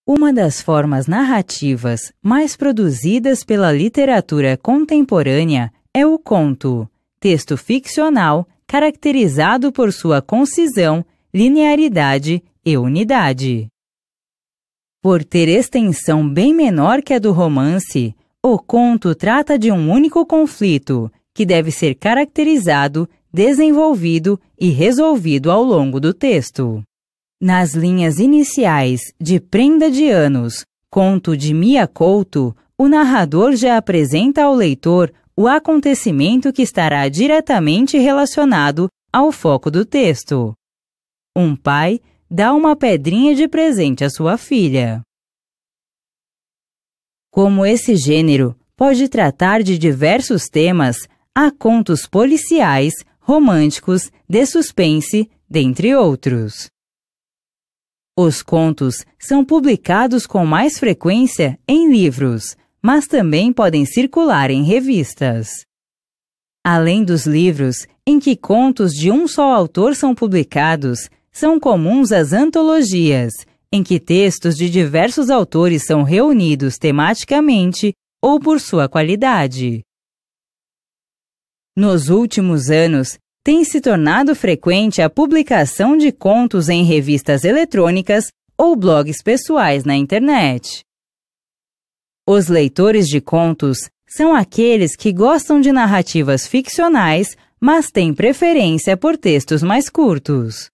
Uma das formas narrativas mais produzidas pela literatura contemporânea é o conto, texto ficcional caracterizado por sua concisão, linearidade e unidade. Por ter extensão bem menor que a do romance, o conto trata de um único conflito, que deve ser caracterizado, desenvolvido e resolvido ao longo do texto. Nas linhas iniciais de Prenda de Anos, conto de Mia Couto, o narrador já apresenta ao leitor o acontecimento que estará diretamente relacionado ao foco do texto. Um pai dá uma pedrinha de presente à sua filha. Como esse gênero pode tratar de diversos temas, há contos policiais, românticos, de suspense, dentre outros. Os contos são publicados com mais frequência em livros, mas também podem circular em revistas. Além dos livros, em que contos de um só autor são publicados, são comuns as antologias, em que textos de diversos autores são reunidos tematicamente ou por sua qualidade. Nos últimos anos, tem se tornado frequente a publicação de contos em revistas eletrônicas ou blogs pessoais na internet. Os leitores de contos são aqueles que gostam de narrativas ficcionais, mas têm preferência por textos mais curtos.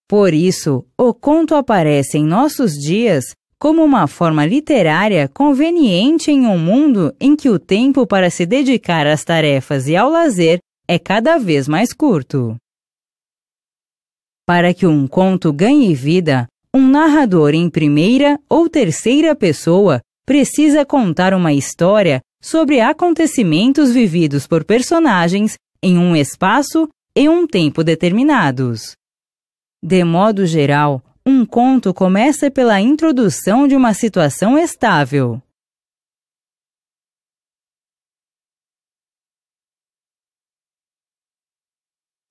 Por isso, o conto aparece em nossos dias como uma forma literária conveniente em um mundo em que o tempo para se dedicar às tarefas e ao lazer é cada vez mais curto. Para que um conto ganhe vida, um narrador em primeira ou terceira pessoa precisa contar uma história sobre acontecimentos vividos por personagens em um espaço e um tempo determinados. De modo geral, um conto começa pela introdução de uma situação estável.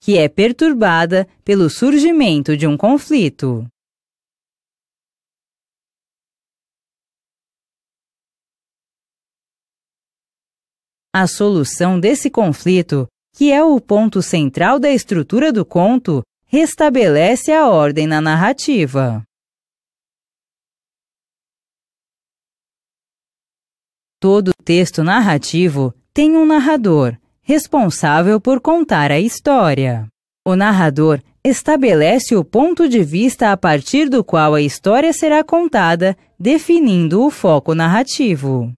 Que é perturbada pelo surgimento de um conflito. A solução desse conflito, que é o ponto central da estrutura do conto, restabelece a ordem na narrativa. Todo texto narrativo tem um narrador, responsável por contar a história. O narrador estabelece o ponto de vista a partir do qual a história será contada, definindo o foco narrativo.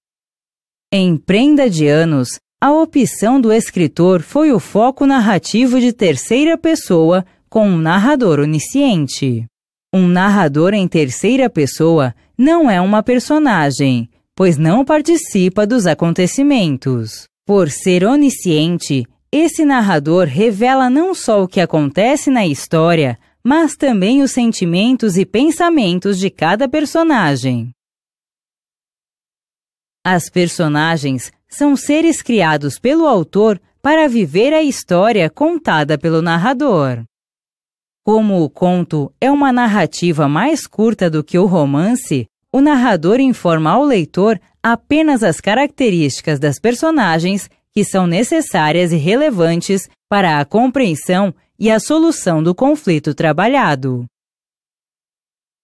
Em Prenda de Anos, a opção do escritor foi o foco narrativo de terceira pessoa com um narrador onisciente. Um narrador em terceira pessoa não é uma personagem, pois não participa dos acontecimentos. Por ser onisciente, esse narrador revela não só o que acontece na história, mas também os sentimentos e pensamentos de cada personagem. As personagens são seres criados pelo autor para viver a história contada pelo narrador. Como o conto é uma narrativa mais curta do que o romance, o narrador informa ao leitor apenas as características das personagens que são necessárias e relevantes para a compreensão e a solução do conflito trabalhado.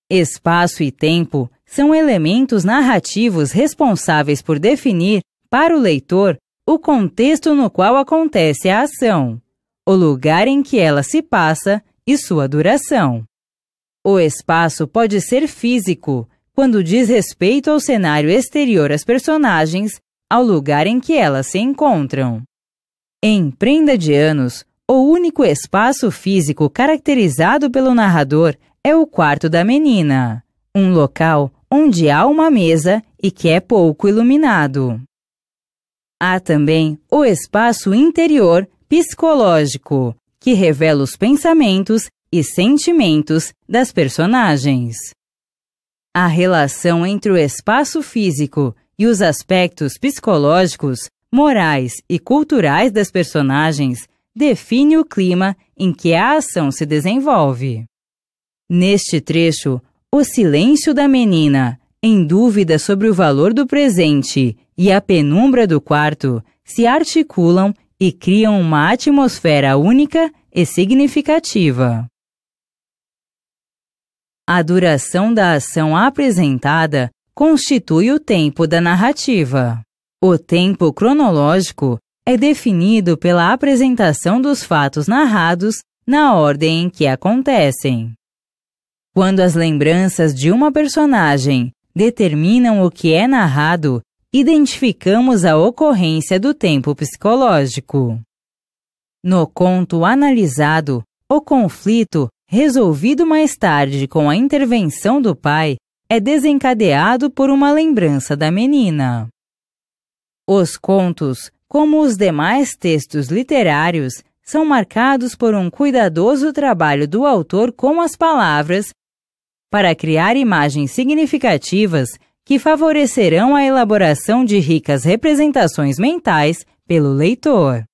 Espaço e tempo são elementos narrativos responsáveis por definir, para o leitor, o contexto no qual acontece a ação, o lugar em que ela se passa e sua duração. O espaço pode ser físico, quando diz respeito ao cenário exterior às personagens, ao lugar em que elas se encontram. Em Prenda de Anos, o único espaço físico caracterizado pelo narrador é o quarto da menina, um local onde há uma mesa e que é pouco iluminado. Há também o espaço interior psicológico, que revela os pensamentos e sentimentos das personagens. A relação entre o espaço físico e os aspectos psicológicos, morais e culturais das personagens define o clima em que a ação se desenvolve. Neste trecho, O silêncio da menina, em dúvida sobre o valor do presente, e a penumbra do quarto se articulam e criam uma atmosfera única e significativa. A duração da ação apresentada constitui o tempo da narrativa. O tempo cronológico é definido pela apresentação dos fatos narrados na ordem em que acontecem. Quando as lembranças de uma personagem determinam o que é narrado, identificamos a ocorrência do tempo psicológico. No conto analisado, o conflito, resolvido mais tarde com a intervenção do pai, é desencadeado por uma lembrança da menina. Os contos, como os demais textos literários, são marcados por um cuidadoso trabalho do autor com as palavras para criar imagens significativas que favorecerão a elaboração de ricas representações mentais pelo leitor.